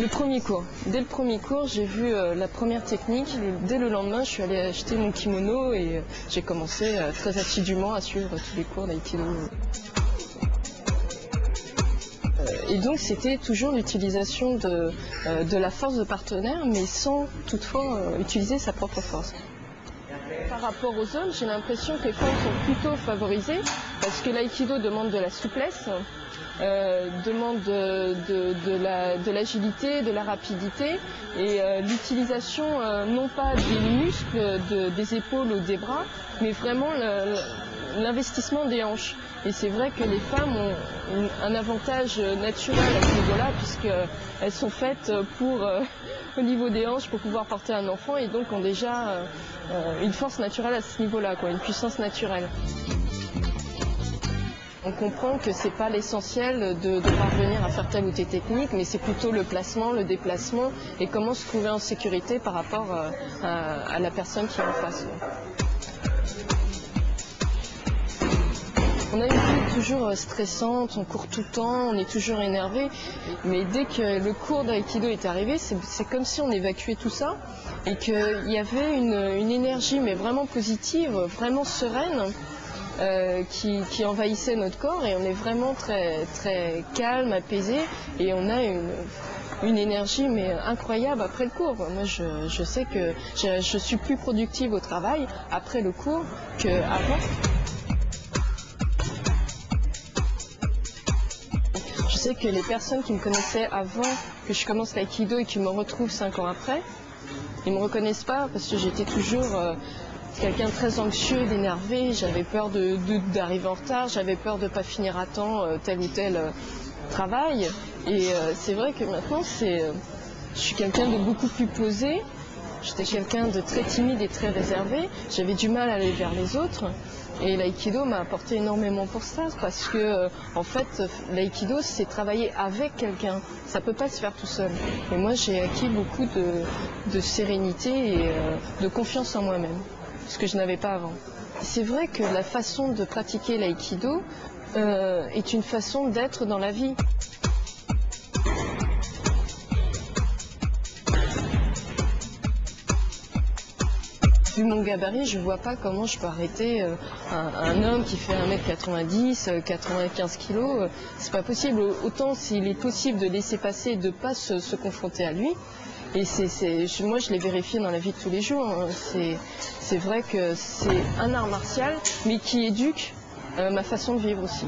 Le premier cours. Dès le premier cours, j'ai vu la première technique. Dès le lendemain, je suis allée acheter mon kimono et j'ai commencé très assidûment à suivre tous les cours d'aïkido. Et donc c'était toujours l'utilisation de la force de partenaire, mais sans toutefois utiliser sa propre force. Par rapport aux hommes, j'ai l'impression que les femmes sont plutôt favorisées parce que l'aïkido demande de la souplesse, demande de l'agilité, de la rapidité et l'utilisation non pas des muscles, des épaules ou des bras, mais vraiment l'investissement des hanches. Et c'est vrai que les femmes ont un avantage naturel à ce niveau-là, puisqu'elles sont faites au niveau des hanches pour pouvoir porter un enfant et donc ont déjà une force naturelle à ce niveau-là, une puissance naturelle. On comprend que ce n'est pas l'essentiel de parvenir à faire telle ou telle technique, mais c'est plutôt le placement, le déplacement et comment se trouver en sécurité par rapport à la personne qui est en face. On a une vie toujours stressante, on court tout le temps, on est toujours énervé, mais dès que le cours d'aïkido est arrivé, c'est comme si on évacuait tout ça et qu'il y avait une énergie mais vraiment positive, vraiment sereine qui envahissait notre corps et on est vraiment très, très calme, apaisé et on a une énergie mais incroyable après le cours. Moi je sais que je suis plus productive au travail après le cours qu'avant. Je sais que les personnes qui me connaissaient avant que je commence l'aïkido et qui me retrouvent 5 ans après, ils ne me reconnaissent pas parce que j'étais toujours quelqu'un de très anxieux, d'énervé, j'avais peur d'arriver en retard, j'avais peur de ne pas finir à temps tel ou tel travail. Et c'est vrai que maintenant, je suis quelqu'un de beaucoup plus posé, j'étais quelqu'un de très timide et très réservé, j'avais du mal à aller vers les autres. Et l'aïkido m'a apporté énormément pour ça, parce que en fait, l'aïkido, c'est travailler avec quelqu'un. Ça ne peut pas se faire tout seul. Et moi, j'ai acquis beaucoup de sérénité et de confiance en moi-même, ce que je n'avais pas avant. C'est vrai que la façon de pratiquer l'aïkido est une façon d'être dans la vie. Vu mon gabarit, je ne vois pas comment je peux arrêter un homme qui fait 1m90, 95 kg. C'est pas possible. Autant s'il est possible de laisser passer, de ne pas se confronter à lui. Et moi, je l'ai vérifié dans la vie de tous les jours. C'est vrai que c'est un art martial, mais qui éduque ma façon de vivre aussi.